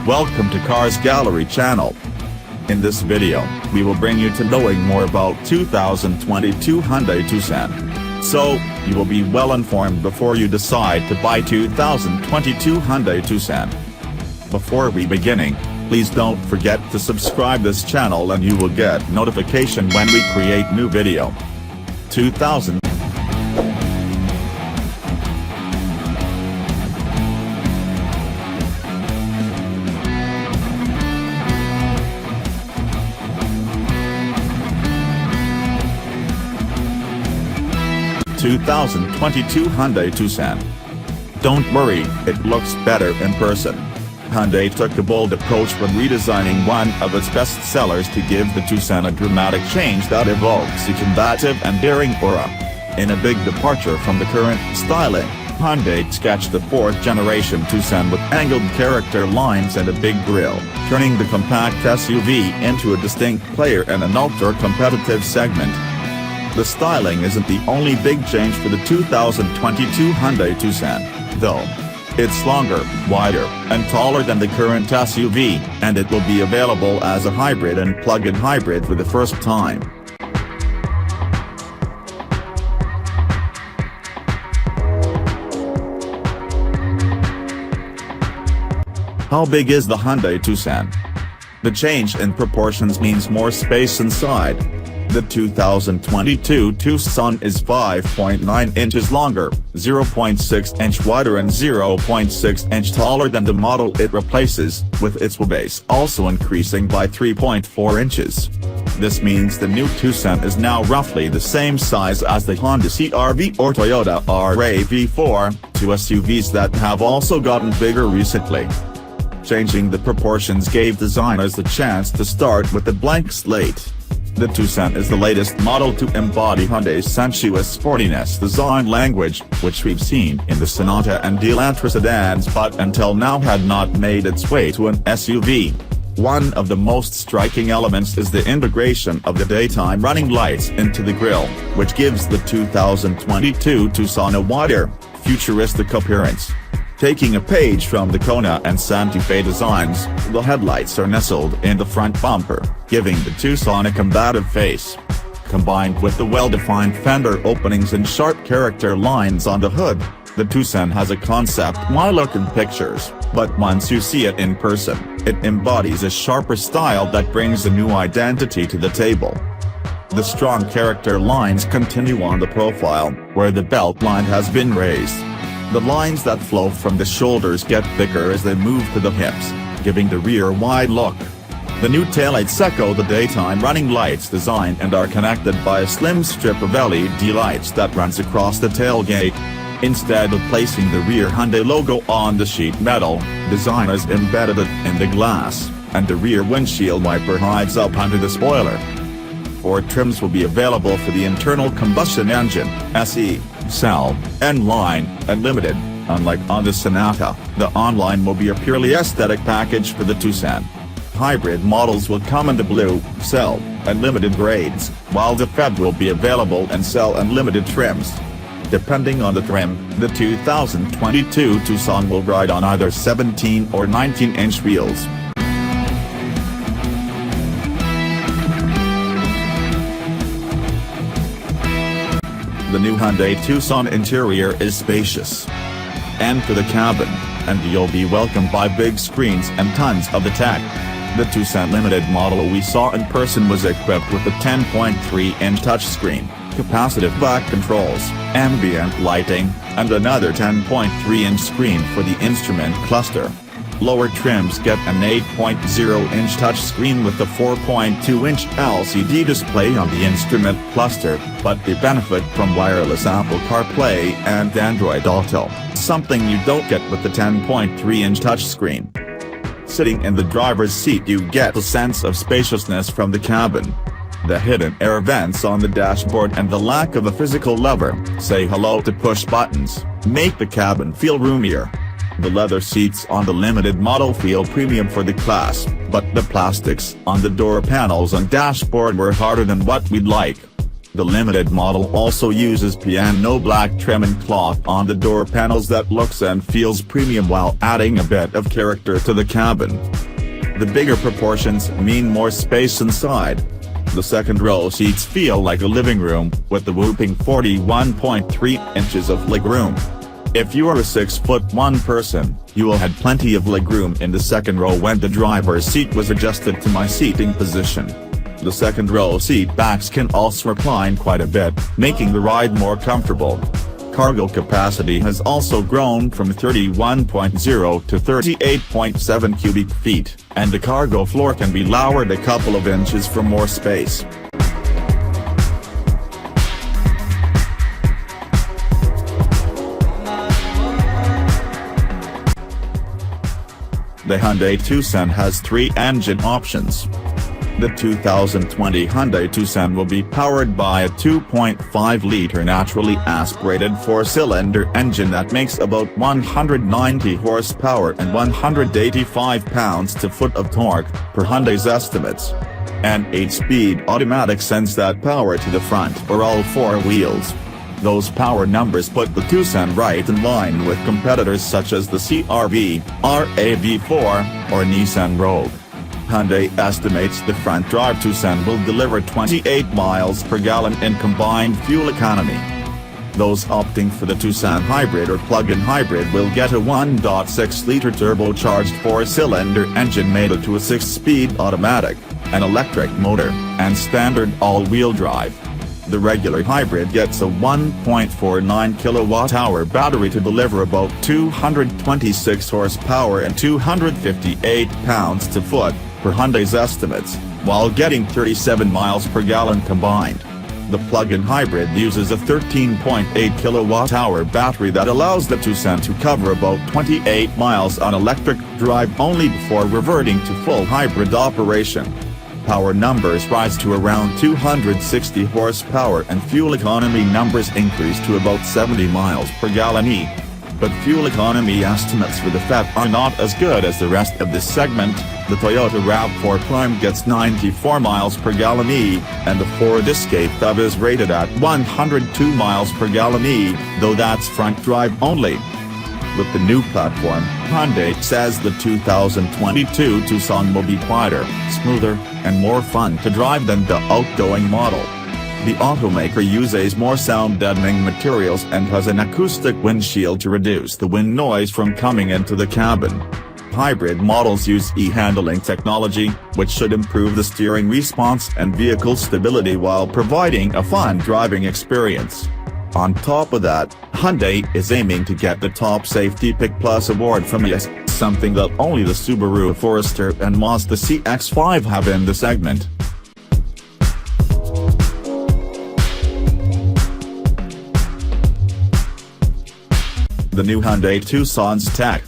Welcome to Cars Gallery channel. In this video, we will bring you to knowing more about 2022 Hyundai Tucson. So, you will be well informed before you decide to buy 2022 Hyundai Tucson. Before we beginning, please don't forget to subscribe this channel and you will get notification when we create new video. 2000 2022 Hyundai Tucson. Don't worry, it looks better in person. Hyundai took a bold approach when redesigning one of its best sellers to give the Tucson a dramatic change that evokes a combative and daring aura. In a big departure from the current styling, Hyundai sketched the fourth-generation Tucson with angled character lines and a big grille, turning the compact SUV into a distinct player in an ultra-competitive segment. The styling isn't the only big change for the 2022 Hyundai Tucson, though. It's longer, wider, and taller than the current SUV, and it will be available as a hybrid and plug-in hybrid for the first time. How big is the Hyundai Tucson? The change in proportions means more space inside. The 2022 Tucson is 5.9 inches longer, 0.6 inch wider and 0.6 inch taller than the model it replaces, with its wheelbase also increasing by 3.4 inches. This means the new Tucson is now roughly the same size as the Honda CR-V or Toyota RAV4, two SUVs that have also gotten bigger recently. Changing the proportions gave designers the chance to start with a blank slate. The Tucson is the latest model to embody Hyundai's sensuous sportiness design language, which we've seen in the Sonata and Elantra sedans but until now had not made its way to an SUV. One of the most striking elements is the integration of the daytime running lights into the grille, which gives the 2022 Tucson a wider, futuristic appearance. Taking a page from the Kona and Santa Fe designs, the headlights are nestled in the front bumper, giving the Tucson a combative face. Combined with the well-defined fender openings and sharp character lines on the hood, the Tucson has a concept-y look in pictures, but once you see it in person, it embodies a sharper style that brings a new identity to the table. The strong character lines continue on the profile, where the belt line has been raised. The lines that flow from the shoulders get thicker as they move to the hips, giving the rear wide look. The new taillights echo the daytime running lights design and are connected by a slim strip of LED lights that runs across the tailgate. Instead of placing the rear Hyundai logo on the sheet metal, designers embedded it in the glass, and the rear windshield wiper hides up under the spoiler. 4 trims will be available for the internal combustion engine, SE, Cell, N-Line, and Limited. Unlike on the Sonata, the Online will be a purely aesthetic package for the Tucson. Hybrid models will come in the Blue, Cell, and Limited grades, while the Fed will be available in Cell and Limited trims. Depending on the trim, the 2022 Tucson will ride on either 17 or 19-inch wheels. The new Hyundai Tucson interior is spacious. Enter the cabin, and you'll be welcomed by big screens and tons of the tech. The Tucson Limited model we saw in person was equipped with a 10.3-inch touchscreen, capacitive back controls, ambient lighting, and another 10.3-inch screen for the instrument cluster. Lower trims get an 8.0-inch touchscreen with a 4.2-inch LCD display on the instrument cluster, but they benefit from wireless Apple CarPlay and Android Auto, something you don't get with the 10.3-inch touchscreen. Sitting in the driver's seat you get a sense of spaciousness from the cabin. The hidden air vents on the dashboard and the lack of a physical lever, say hello to push buttons, make the cabin feel roomier. The leather seats on the Limited model feel premium for the class, but the plastics on the door panels and dashboard were harder than what we'd like. The limited model also uses piano black trim and cloth on the door panels that looks and feels premium while adding a bit of character to the cabin. The bigger proportions mean more space inside. The second row seats feel like a living room, with the whopping 41.3 inches of legroom. If you are a 6'1" person, you will have plenty of legroom in the second row when the driver's seat was adjusted to my seating position. The second row seat backs can also recline quite a bit, making the ride more comfortable. Cargo capacity has also grown from 31.0 to 38.7 cubic feet, and the cargo floor can be lowered a couple of inches for more space. The Hyundai Tucson has 3 engine options. The 2020 Hyundai Tucson will be powered by a 2.5-liter naturally aspirated 4-cylinder engine that makes about 190 horsepower and 185 pounds-to-foot of torque, per Hyundai's estimates. An 8-speed automatic sends that power to the front or all 4 wheels. Those power numbers put the Tucson right in line with competitors such as the CR-V, RAV4, or Nissan Rogue. Hyundai estimates the front-drive Tucson will deliver 28 miles per gallon in combined fuel economy. Those opting for the Tucson hybrid or plug-in hybrid will get a 1.6-liter turbocharged 4-cylinder engine mated to a 6-speed automatic, an electric motor, and standard all-wheel drive. The regular hybrid gets a 1.49 kilowatt-hour battery to deliver about 226 horsepower and 258 pounds-to-foot, per Hyundai's estimates, while getting 37 miles per gallon combined. The plug-in hybrid uses a 13.8 kilowatt-hour battery that allows the Tucson to cover about 28 miles on electric drive only before reverting to full hybrid operation. Power numbers rise to around 260 horsepower and fuel economy numbers increase to about 70 miles per gallon each. But fuel economy estimates for the FET are not as good as the rest of this segment. The Toyota RAV4 Prime gets 94 miles per gallon each, and the Ford Escape EV is rated at 102 miles per gallon each, though that's front drive only. With the new platform, Hyundai says the 2022 Tucson will be quieter, smoother, and more fun to drive than the outgoing model. The automaker uses more sound-deadening materials and has an acoustic windshield to reduce the wind noise from coming into the cabin. Hybrid models use e-handling technology, which should improve the steering response and vehicle stability while providing a fun driving experience. On top of that, Hyundai is aiming to get the Top Safety Pick Plus award from ES, something that only the Subaru Forester and Mazda CX-5 have in the segment. The new Hyundai Tucson's tech.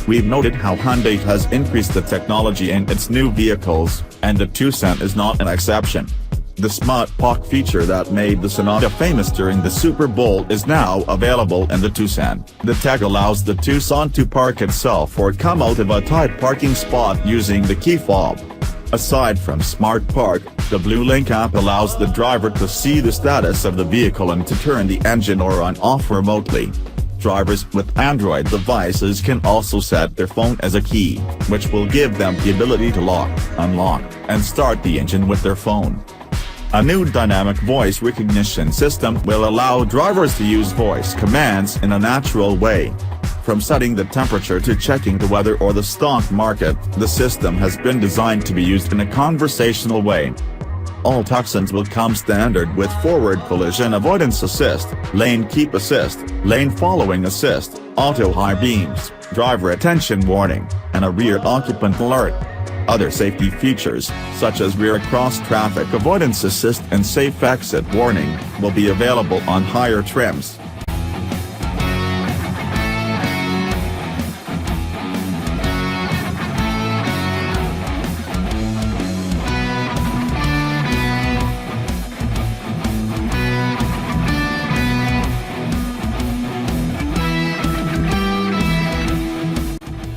We've noted how Hyundai has increased the technology in its new vehicles, and the Tucson is not an exception. The Smart Park feature that made the Sonata famous during the Super Bowl is now available in the Tucson. The tech allows the Tucson to park itself or come out of a tight parking spot using the key fob. Aside from Smart Park, the Blue Link app allows the driver to see the status of the vehicle and to turn the engine on/off remotely. Drivers with Android devices can also set their phone as a key, which will give them the ability to lock, unlock, and start the engine with their phone. A new dynamic voice recognition system will allow drivers to use voice commands in a natural way. From setting the temperature to checking the weather or the stock market, the system has been designed to be used in a conversational way. All Tucsons will come standard with forward collision avoidance assist, lane keep assist, lane following assist, auto high beams, driver attention warning, and a rear occupant alert. Other safety features, such as rear cross traffic avoidance assist and safe exit warning, will be available on higher trims.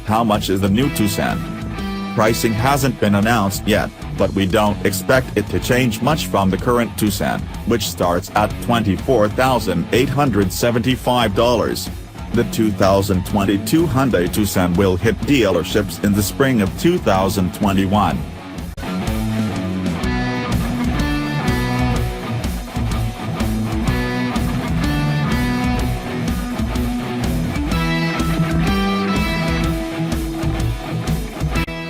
How much is the new Tucson? Pricing hasn't been announced yet, but we don't expect it to change much from the current Tucson, which starts at $24,875. The 2022 Hyundai Tucson will hit dealerships in the spring of 2021.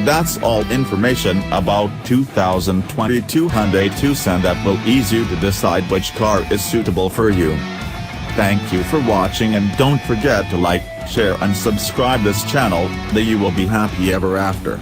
That's all information about 2022 Hyundai Tucson that will ease you to decide which car is suitable for you. Thank you for watching, and don't forget to like, share and subscribe this channel, that you will be happy ever after.